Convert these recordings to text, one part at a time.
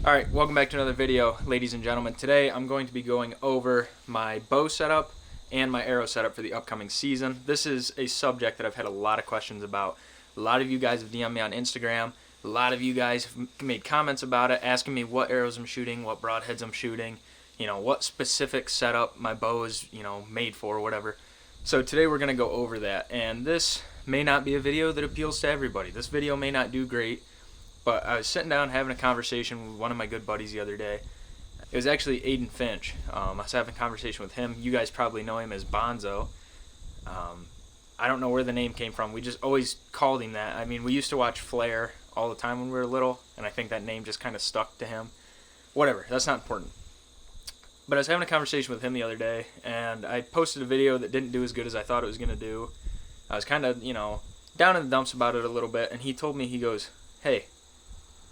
Alright, welcome back to another video, ladies and gentlemen. Today I'm going to be going over my bow setup and my arrow setup for the upcoming season. This is a subject that I've had a lot of questions about. A lot of you guys have DM'd me on Instagram. A lot of you guys have made comments about it, asking me what arrows I'm shooting, what broadheads I'm shooting, what specific setup my bow is, made for, whatever. So today we're going to go over that, and this may not be a video that appeals to everybody. This video may not do great. But I was sitting down having a conversation with one of my good buddies the other day. It was actually Aiden Finch. I was having a conversation with him. You guys probably know him as Bonzo. I don't know where the name came from. We just always called him that. I mean, we used to watch Flair all the time when we were little, and I think that name just kind of stuck to him. Whatever, that's not important. But I was having a conversation with him the other day, and I posted a video that didn't do as good as I thought it was going to do. I was kind of, down in the dumps about it a little bit, and he told me, he goes, "Hey,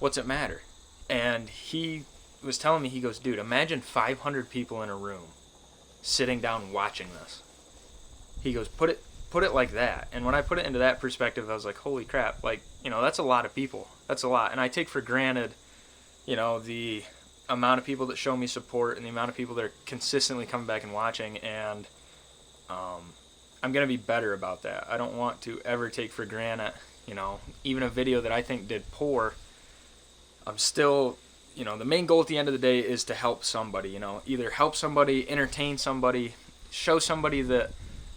what's it matter?" And he was telling me, he goes, "Dude, imagine 500 people in a room sitting down watching this." He goes, put it like that. And when I put it into that perspective, I was like, holy crap, that's a lot of people. That's a lot. And I take for granted, the amount of people that show me support and the amount of people that are consistently coming back and watching, and I'm going to be better about that. I don't want to ever take for granted, even a video that I think did poor. I'm still, the main goal at the end of the day is to help somebody, either help somebody, entertain somebody, show somebody that,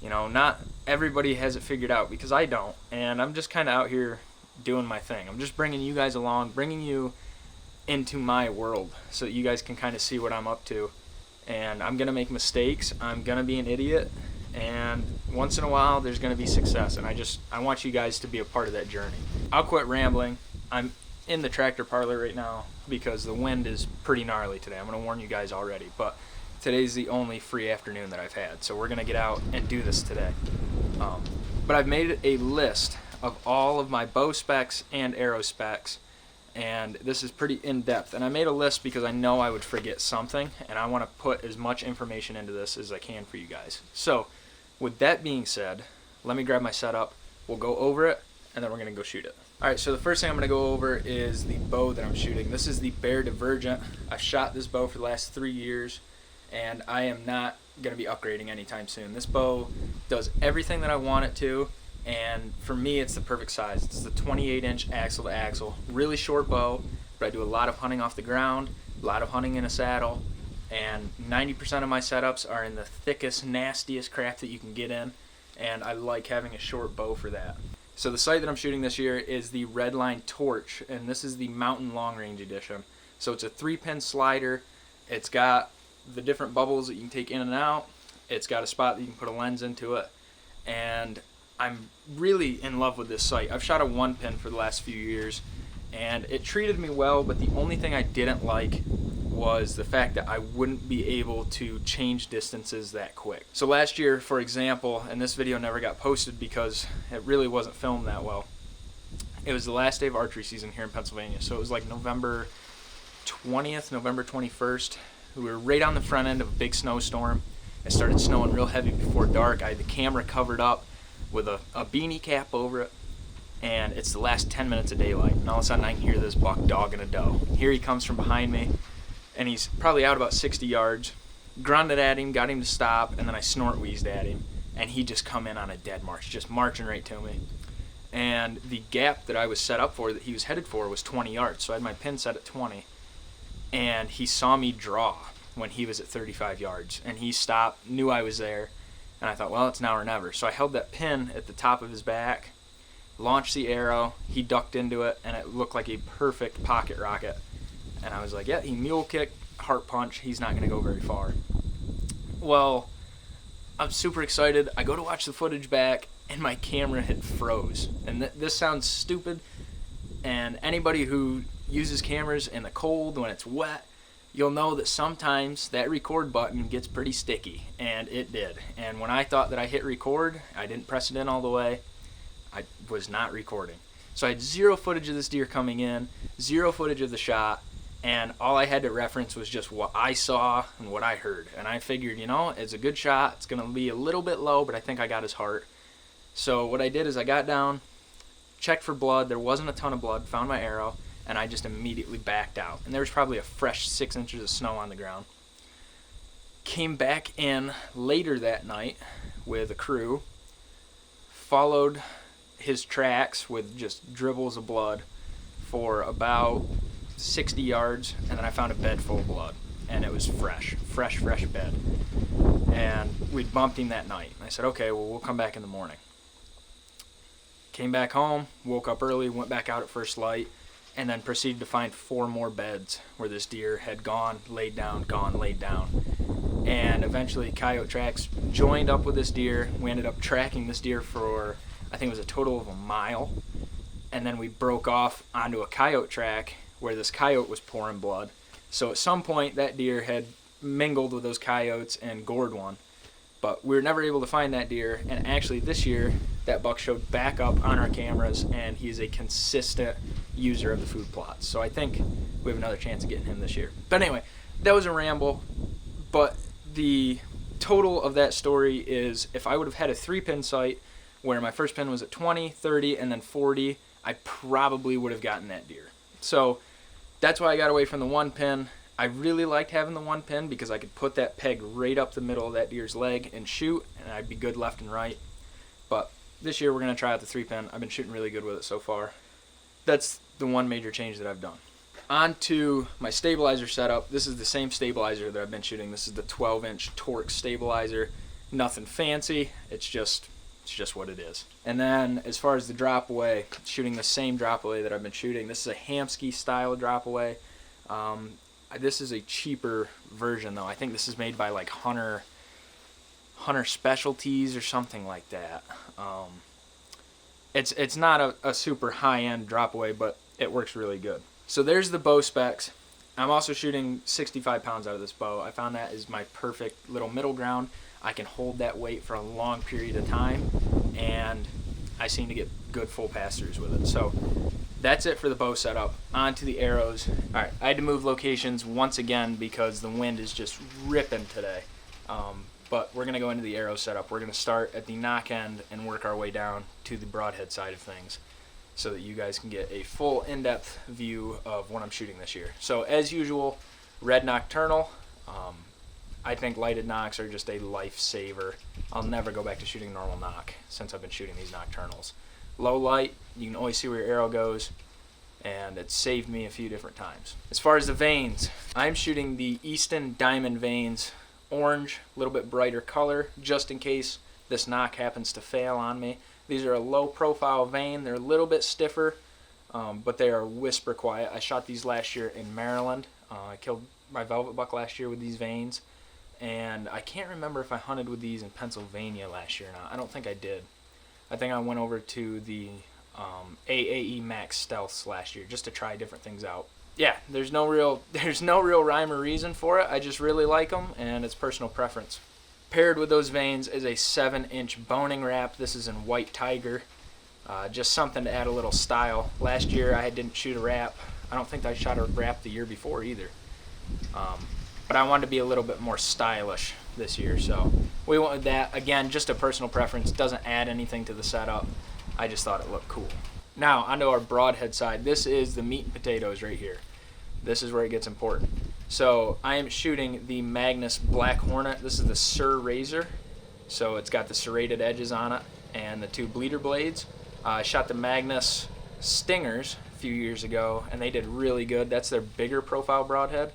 not everybody has it figured out, because I don't, and I'm just kind of out here doing my thing. I'm just bringing you guys along, bringing you into my world so that you guys can kind of see what I'm up to. And I'm going to make mistakes, I'm going to be an idiot, and once in a while there's going to be success, and I want you guys to be a part of that journey. I'll quit rambling. I'm in the tractor parlor right now because the wind is pretty gnarly today. I'm going to warn you guys already, but today's the only free afternoon that I've had, so we're going to get out and do this today. But I've made a list of all of my bow specs and arrow specs, and this is pretty in-depth, and I made a list because I know I would forget something, and I want to put as much information into this as I can for you guys. So with that being said, let me grab my setup, we'll go over it, and then we're going to go shoot it. Alright, so the first thing I'm going to go over is the bow that I'm shooting. This is the Bear Divergent. I've shot this bow for the last 3 years, and I am not going to be upgrading anytime soon. This bow does everything that I want it to, and for me it's the perfect size. It's the 28-inch axle to axle. Really short bow, but I do a lot of hunting off the ground, a lot of hunting in a saddle, and 90% of my setups are in the thickest, nastiest crap that you can get in, and I like having a short bow for that. So the sight that I'm shooting this year is the Redline Torch, and this is the Mountain Long Range Edition. So it's a 3-pin slider. It's got the different bubbles that you can take in and out. It's got a spot that you can put a lens into it, and I'm really in love with this sight. I've shot a 1-pin for the last few years, and it treated me well, but the only thing I didn't like was the fact that I wouldn't be able to change distances that quick. So last year, for example, and this video never got posted because it really wasn't filmed that well, it was the last day of archery season here in Pennsylvania. So it was like November 20th, November 21st. We were right on the front end of a big snowstorm. It started snowing real heavy before dark. I had the camera covered up with a beanie cap over it, and it's the last 10 minutes of daylight, and all of a sudden I can hear this buck dogging a doe. Here he comes from behind me, and he's probably out about 60 yards. Grunted at him, got him to stop, and then I snort wheezed at him, and he just come in on a dead march, just marching right to me. And the gap that I was set up for, that he was headed for, was 20 yards, so I had my pin set at 20, and he saw me draw when he was at 35 yards, and he stopped, knew I was there, and I thought, well, it's now or never. So I held that pin at the top of his back, launched the arrow, he ducked into it, and it looked like a perfect pocket rocket. And I was like, yeah, he mule kicked, heart punch, he's not going to go very far. Well, I'm super excited. I go to watch the footage back, and my camera had froze. And this sounds stupid, and anybody who uses cameras in the cold when it's wet, you'll know that sometimes that record button gets pretty sticky, and it did. And when I thought that I hit record, I didn't press it in all the way. I was not recording. So I had zero footage of this deer coming in, zero footage of the shot, and all I had to reference was just what I saw and what I heard. And I figured, it's a good shot. It's going to be a little bit low, but I think I got his heart. So what I did is I got down, checked for blood. There wasn't a ton of blood, found my arrow, and I just immediately backed out. And there was probably a fresh 6 inches of snow on the ground. Came back in later that night with a crew, followed his tracks with just dribbles of blood for about 60 yards, and then I found a bed full of blood, and it was fresh bed. And we bumped him that night. I said, okay, well, we'll come back in the morning. Came back home, woke up early, went back out at first light, and then proceeded to find 4 more beds where this deer had gone, laid down, gone, laid down. And eventually coyote tracks joined up with this deer. We ended up tracking this deer for, I think it was a total of a mile. And then we broke off onto a coyote track where this coyote was pouring blood. So at some point that deer had mingled with those coyotes and gored one. But we were never able to find that deer. And actually this year, that buck showed back up on our cameras, and he's a consistent user of the food plots. So I think we have another chance of getting him this year. But anyway, that was a ramble. But the total of that story is, if I would have had a 3-pin sight where my first pin was at 20, 30, and then 40, I probably would have gotten that deer. So that's why I got away from the 1 pin. I really liked having the 1 pin because I could put that peg right up the middle of that deer's leg and shoot, and I'd be good left and right. But this year we're going to try out the 3-pin. I've been shooting really good with it so far. That's the one major change that I've done. On to my stabilizer setup. This is the same stabilizer that I've been shooting. This is the 12-inch Torque stabilizer. Nothing fancy. It's just what it is. And then as far as the drop away, shooting the same drop away that I've been shooting. This is a Hamsky style drop away. This is a cheaper version though. I think this is made by like Hunter Specialties or something like that. It's not a super high-end drop away, but it works really good. So there's the bow specs. I'm also shooting 65 pounds out of this bow. I found that is my perfect little middle ground. I can hold that weight for a long period of time, and I seem to get good full pass-throughs with it. So that's it for the bow setup. On to the arrows. All right, I had to move locations once again because the wind is just ripping today. But we're going to go into the arrow setup. We're going to start at the knock end and work our way down to the broadhead side of things so that you guys can get a full in-depth view of what I'm shooting this year. So as usual, red nocturnal. I think lighted nocks are just a lifesaver. I'll never go back to shooting normal knock since I've been shooting these nocturnals. Low light, you can always see where your arrow goes, and it saved me a few different times. As far as the vanes, I'm shooting the Easton Diamond vanes, orange, a little bit brighter color, just in case this knock happens to fail on me. These are a low profile vane. They're a little bit stiffer, but they are whisper quiet. I shot these last year in Maryland. I killed my velvet buck last year with these vanes, and I can't remember if I hunted with these in Pennsylvania last year or not. I don't think I did. I think I went over to the AAE Max Stealths last year just to try different things out. Yeah, there's no real rhyme or reason for it. I just really like them, and it's personal preference. Paired with those vanes is a 7-inch boning wrap. This is in White Tiger. Just something to add a little style. Last year I didn't shoot a wrap. I don't think I shot a wrap the year before either. But I wanted to be a little bit more stylish this year, so we went with that. Again, just a personal preference. Doesn't add anything to the setup. I just thought it looked cool. Now, onto our broadhead side. This is the meat and potatoes right here. This is where it gets important. So I am shooting the Magnus Black Hornet. This is the Sur Razor. So it's got the serrated edges on it and the 2 bleeder blades. I shot the Magnus Stingers a few years ago, and they did really good. That's their bigger profile broadhead.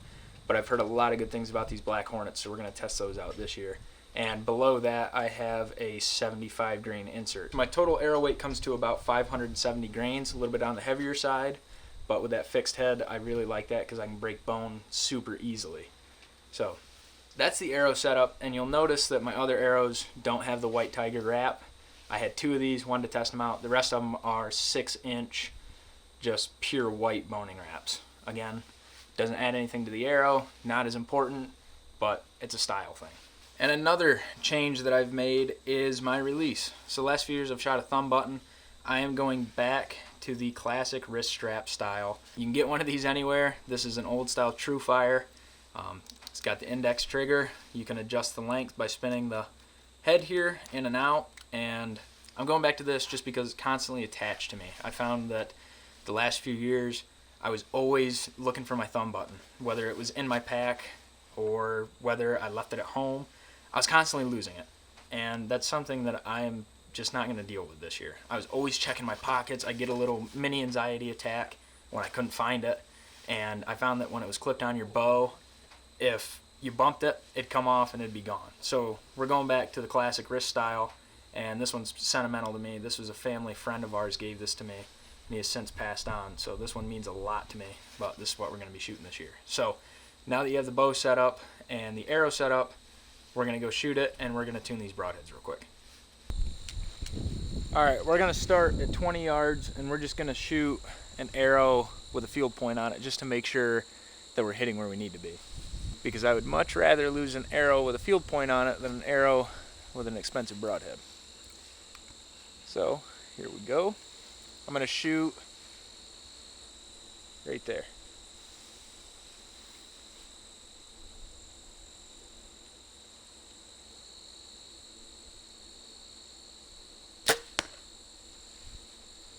But I've heard a lot of good things about these Black Hornets, so we're going to test those out this year. And below that, I have a 75 grain insert. My total arrow weight comes to about 570 grains, a little bit on the heavier side. But with that fixed head, I really like that because I can break bone super easily. So that's the arrow setup, and you'll notice that my other arrows don't have the White Tiger wrap. I had 2 of these, wanted to test them out. The rest of them are 6-inch, just pure white boning wraps. Again, doesn't add anything to the arrow, not as important, but it's a style thing. And another change that I've made is my release. So the last few years I've shot a thumb button. I am going back to the classic wrist strap style. You can get one of these anywhere. This is an old style True Fire. It's got the index trigger. You can adjust the length by spinning the head here in and out, and I'm going back to this just because it's constantly attached to me. I found that the last few years I was always looking for my thumb button, whether it was in my pack or whether I left it at home. I was constantly losing it, and that's something that I am just not going to deal with this year. I was always checking my pockets. I get a little mini anxiety attack when I couldn't find it, and I found that when it was clipped on your bow, if you bumped it, it'd come off and it'd be gone. So we're going back to the classic wrist style, and this one's sentimental to me. This was a family friend of ours gave this to me, and he has since passed on. So this one means a lot to me, but this is what we're going to be shooting this year. So now that you have the bow set up and the arrow set up, we're going to go shoot it, and we're going to tune these broadheads real quick. All right, we're going to start at 20 yards, and we're just going to shoot an arrow with a field point on it just to make sure that we're hitting where we need to be. Because I would much rather lose an arrow with a field point on it than an arrow with an expensive broadhead. So here we go. I'm going to shoot right there.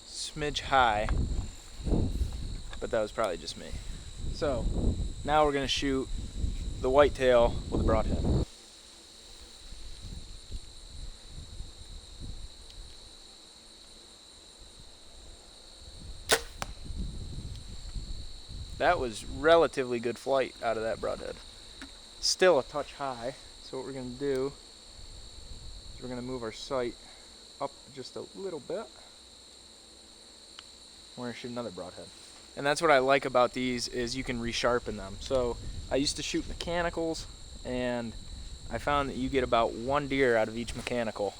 Smidge high, but that was probably just me. So now we're going to shoot the whitetail with a broadhead. That was relatively good flight out of that broadhead. Still a touch high, so what we're going to do is we're going to move our sight up just a little bit. We're going to shoot another broadhead. And that's what I like about these, is you can resharpen them. So I used to shoot mechanicals, and I found that you get about one deer out of each mechanical,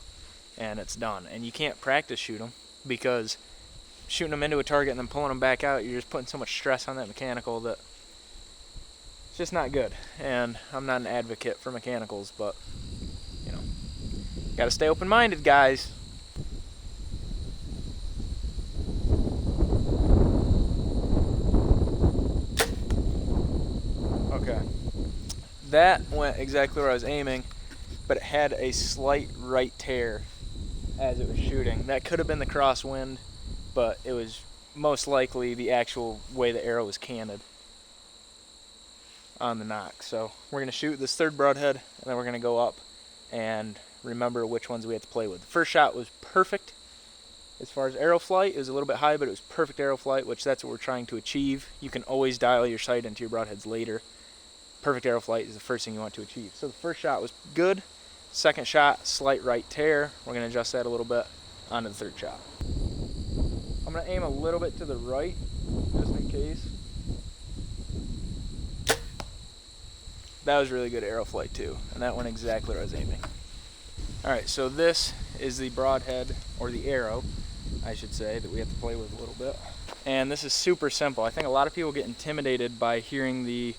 and it's done. And you can't practice shoot them, because shooting them into a target and then pulling them back out, you're just putting so much stress on that mechanical that it's just not good. And I'm not an advocate for mechanicals, but you know, gotta stay open-minded, guys. Okay, that went exactly where I was aiming, but it had a slight right tear as it was shooting. That could have been the crosswind, but it was most likely the actual way the arrow was canted on the nock. So we're going to shoot this third broadhead, and then we're going to go up and remember which ones we have to play with. The first shot was perfect as far as arrow flight. It was a little bit high, but it was perfect arrow flight, which that's what we're trying to achieve. You can always dial your sight into your broadheads later. Perfect arrow flight is the first thing you want to achieve. So the first shot was good. Second shot, slight right tear. We're going to adjust that a little bit onto the third shot. I'm going to aim a little bit to the right, just in case. That was really good arrow flight too, and that went exactly where I was aiming. Alright, so this is the broadhead, or the arrow, I should say, that we have to play with a little bit. And this is super simple. I think a lot of people get intimidated by hearing the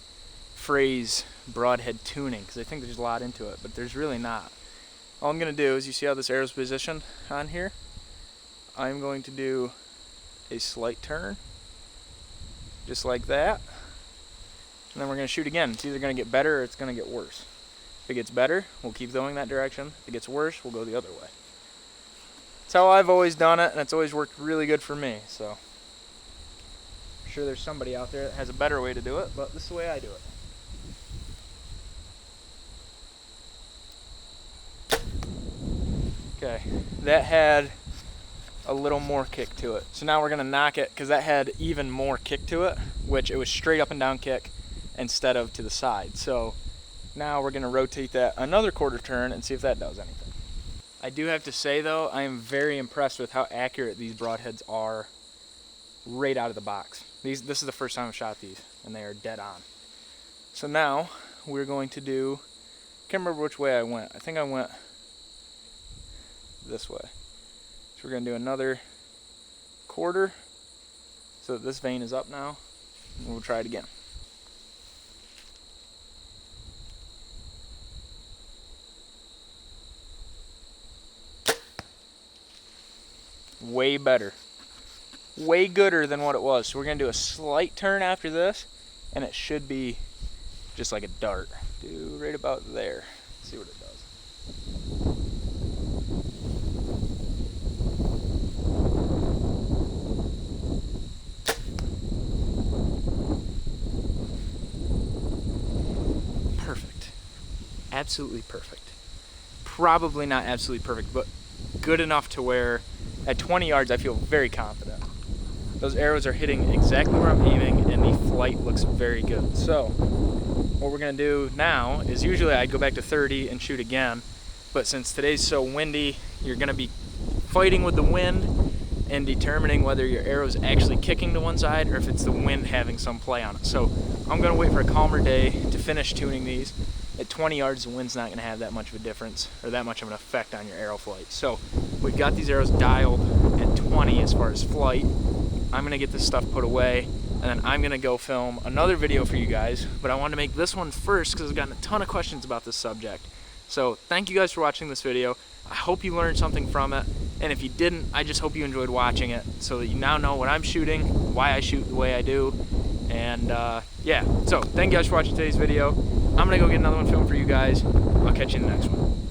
phrase broadhead tuning, because they think there's a lot into it, but there's really not. All I'm going to do is, you see how this arrow's positioned on here? I'm going to do a slight turn, just like that, and then we're going to shoot again. It's either going to get better or it's going to get worse. If it gets better, we'll keep going that direction. If it gets worse, we'll go the other way. That's how I've always done it, and it's always worked really good for me. So I'm sure there's somebody out there that has a better way to do it, but this is the way I do it. Okay, that had a little more kick to it. So now we're going to knock it, because that had even more kick to it, which it was straight up and down kick instead of to the side. So now we're going to rotate that another quarter turn and see if that does anything. I do have to say though, I am very impressed with how accurate these broadheads are right out of the box. This is the first time I've shot these, and they are dead on. So now we're going to do, I can't remember which way I went. I think I went this way. So we're going to do another quarter so that this vein is up now, and we'll try it again. Way better. Way gooder than what it was. So we're going to do a slight turn after this, and it should be just like a dart. Do right about there. See what it does. absolutely perfect. Probably not absolutely perfect, but good enough to where at 20 yards I feel very confident. Those arrows are hitting exactly where I'm aiming, and the flight looks very good. So what we're gonna do now is, usually I'd go back to 30 and shoot again, but since today's so windy, you're gonna be fighting with the wind and determining whether your arrow is actually kicking to one side or if it's the wind having some play on it. So I'm gonna wait for a calmer day to finish tuning these. At 20 yards, the wind's not gonna have that much of a difference or that much of an effect on your arrow flight. So we've got these arrows dialed at 20 as far as flight. I'm gonna get this stuff put away, and then I'm gonna go film another video for you guys, but I wanted to make this one first because I've gotten a ton of questions about this subject. So thank you guys for watching this video. I hope you learned something from it, and if you didn't, I just hope you enjoyed watching it so that you now know what I'm shooting, why I shoot the way I do, and yeah. So thank you guys for watching today's video. I'm gonna go get another one filmed for you guys. I'll catch you in the next one.